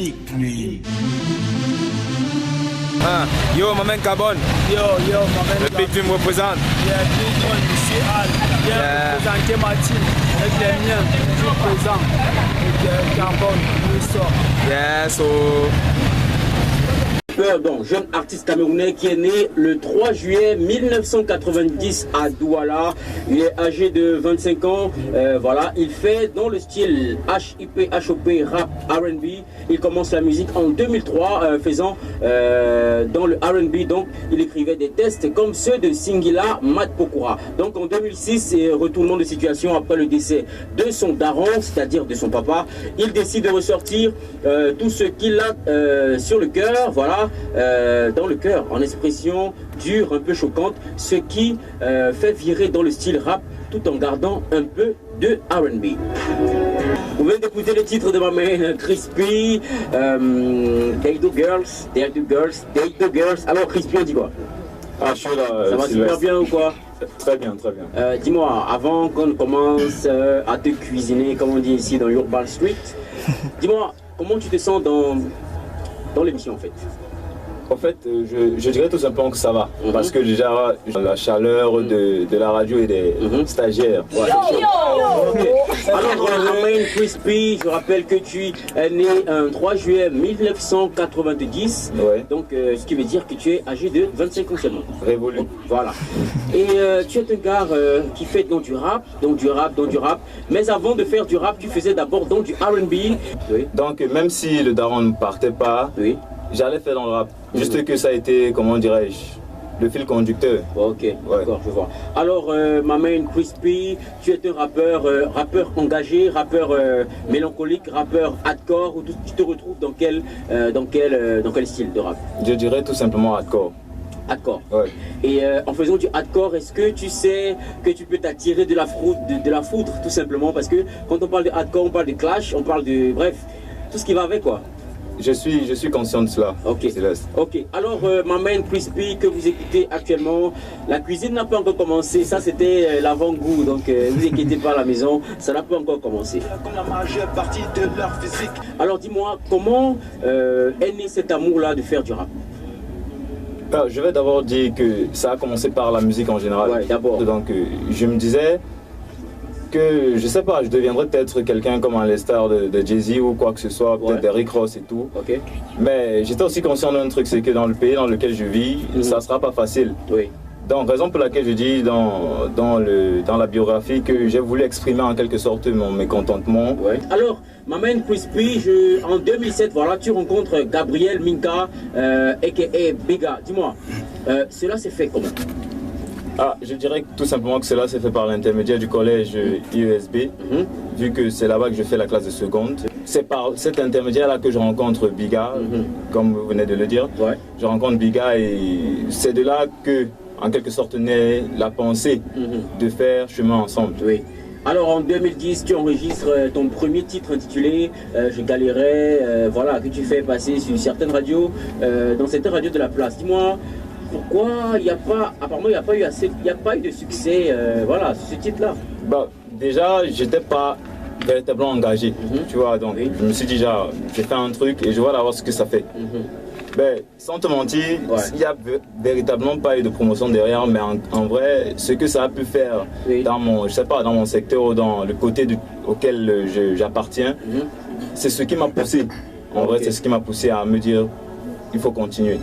Nickname. Yo, ma man Carbone. Yo, ma man. Le Big Dream représente. Yeah, Big Dream, ici, Al. Viens représenter ma team avec les miens. Je suis présent. Avec Carbone, nous sort. Yes, so. Donc, jeune artiste camerounais qui est né le 3 juillet 1990 à Douala. Il est âgé de 25 ans. Voilà, il fait dans le style HIP, HOP, rap, R&B. Il commence la musique en 2003, faisant dans le R&B. Donc, il écrivait des textes comme ceux de Singila Mat Pokora. Donc, en 2006, retournement de situation après le décès de son daron, c'est-à-dire de son papa. Il décide de ressortir tout ce qu'il a sur le cœur. Voilà. Dans le cœur, en expression dure, un peu choquante, ce qui fait virer dans le style rap tout en gardant un peu de R&B. Vous venez d'écouter le titre de ma main Crispy, Daydo Girls. Alors Crispy, on dit quoi? Ah, je suis là. Ça va super bien ou quoi? Très bien, très bien. Dis-moi, avant qu'on commence à te cuisiner, comme on dit ici dans Urban Street, dis-moi, comment tu te sens dans l'émission en fait? En fait, je dirais tout simplement que ça va. Parce que déjà, la chaleur de la radio et des stagiaires. Ouais. Okay. Alors, Romain Crispy, je rappelle que tu es né un 3 juillet 1990. Ouais. Donc, ce qui veut dire que tu es âgé de 25 ans seulement. Révolu. Voilà. Et tu es un gars qui fait du rap. Mais avant de faire du rap, tu faisais d'abord du R&B. Oui. Donc, même si le daron ne partait pas, oui, j'allais faire dans le rap. Juste que ça a été, comment dirais-je, le fil conducteur. Ok, d'accord, je vois. Alors, ma main Crispy, tu es un rappeur engagé, rappeur mélancolique, rappeur hardcore, ou tu te retrouves dans quel style de rap? Je dirais tout simplement hardcore. Hardcore. Ouais. Et en faisant du hardcore, est-ce que tu sais que tu peux t'attirer de la foudre, tout simplement? Parce que quand on parle de hardcore, on parle de clash, on parle de, bref, tout ce qui va avec quoi. Je suis conscient de cela. Ok. Ok. Alors, ma main Crispy que vous écoutez actuellement, la cuisine n'a pas encore commencé. Ça, c'était l'avant-goût. Donc, ne vous inquiétez pas à la maison, ça n'a pas encore commencé. Comme la majeure partie de leur physique. Alors, dis-moi, comment est né cet amour-là de faire du rap? Je vais d'abord dire que ça a commencé par la musique en général. Ouais, d'abord. Donc, je me disais que, je sais pas, je deviendrais peut-être quelqu'un comme un lestar de Jay-Z ou quoi que ce soit, peut-être d'Eric Ross et tout. Okay. Mais j'étais aussi conscient d'un truc, c'est que dans le pays dans lequel je vis, ça sera pas facile. Oui. Donc, raison pour laquelle je dis dans la biographie que j'ai voulu exprimer en quelque sorte mon mécontentement. Ouais. Alors, ma main Crispy, en 2007, voilà, tu rencontres Gabriel Minka, a.k.a. Biga. Dis-moi, cela s'est fait comment? Je dirais tout simplement que cela s'est fait par l'intermédiaire du collège IESB, vu que c'est là-bas que je fais la classe de seconde. C'est par cet intermédiaire-là que je rencontre Biga, comme vous venez de le dire. Ouais. Je rencontre Biga et c'est de là que, en quelque sorte, naît la pensée de faire chemin ensemble. Oui. Alors en 2010, tu enregistres ton premier titre intitulé Je galérais, voilà, que tu fais passer sur certaines radios, dans certaines radios de la place. Dis-moi, pourquoi apparemment il n'y a pas eu de succès, voilà, sur ce titre-là? Déjà, j'étais pas véritablement engagé, tu vois, donc je me suis dit déjà, j'ai fait un truc et je vois d'abord ce que ça fait. Sans te mentir, il n'y a véritablement pas eu de promotion derrière, mais en vrai, ce que ça a pu faire dans mon secteur ou dans le côté auquel j'appartiens, c'est ce qui m'a poussé. En vrai, c'est ce qui m'a poussé à me dire, il faut continuer.